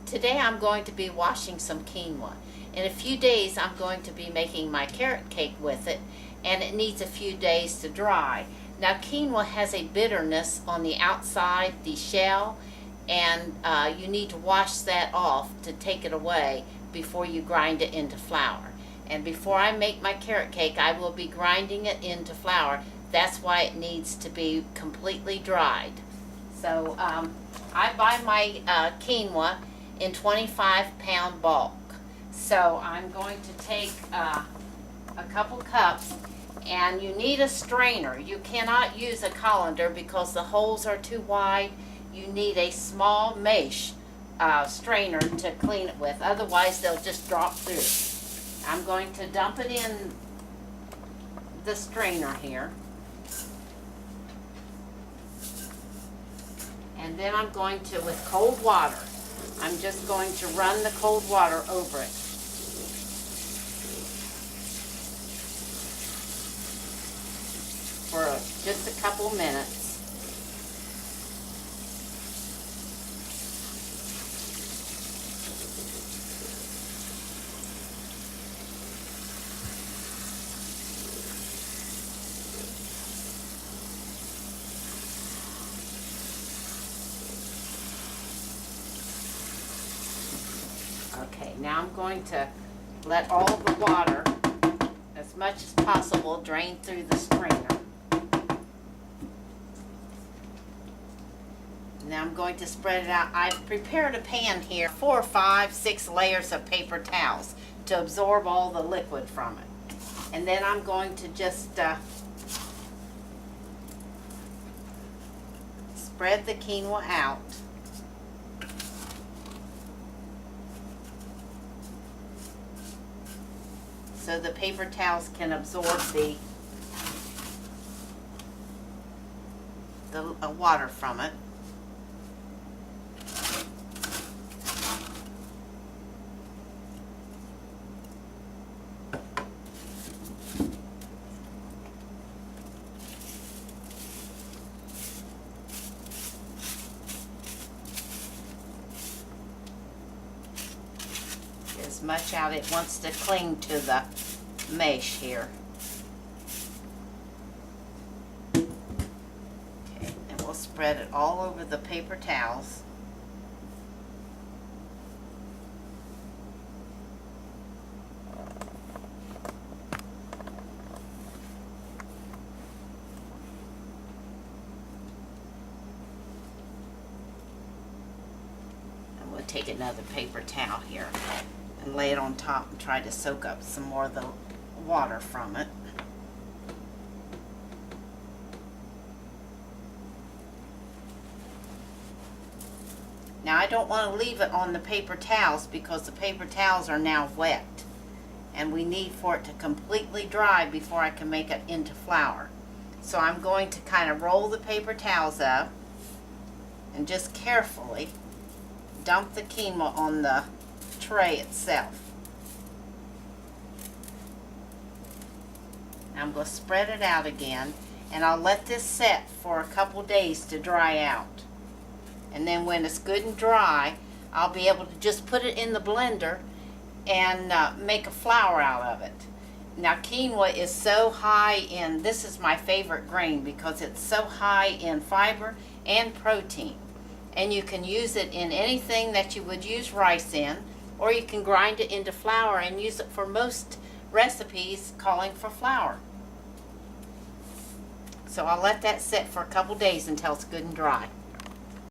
Today I'm going to be washing some quinoa. In a few days I'm going to be making my carrot cake with it, and it needs a few days to dry. Now quinoa has a bitterness on the outside, the shell, and you need to wash that off to take it away before you grind it into flour. And before I make my carrot cake, I will be grinding it into flour. That's why it needs to be completely dried. So I buy my quinoa in 25-pound bulk. So I'm going to take a couple cups, and you need a strainer. You cannot use a colander because the holes are too wide. You need a small mesh strainer to clean it with, otherwise they'll just drop through. I'm going to dump it in the strainer here. And then I'm going to, with cold water, I'm just going to run the cold water over it. For just a couple minutes. Okay, now I'm going to let all the water, as much as possible, drain through the strainer. Now I'm going to spread it out. I've prepared a pan here, 4, 5, 6 layers of paper towels to absorb all the liquid from it. And then I'm going to just spread the quinoa out. So the paper towels can absorb the water from it. As much out, it wants to cling to the mesh here. Okay, and we'll spread it all over the paper towels. And we'll take another paper towel here and lay it on top and try to soak up some more of the water from it. Now I don't want to leave it on the paper towels because the paper towels are now wet, and we need for it to completely dry before I can make it into flour. So I'm going to kind of roll the paper towels up and just carefully dump the quinoa on the tray itself. I'm going to spread it out again, and I'll let this set for a couple days to dry out. And then when it's good and dry, I'll be able to just put it in the blender and make a flour out of it. Now quinoa is so high in, this is my favorite grain because it's so high in fiber and protein. And you can use it in anything that you would use rice in, or you can grind it into flour and use it for most recipes calling for flour. So I'll let that sit for a couple days until it's good and dry.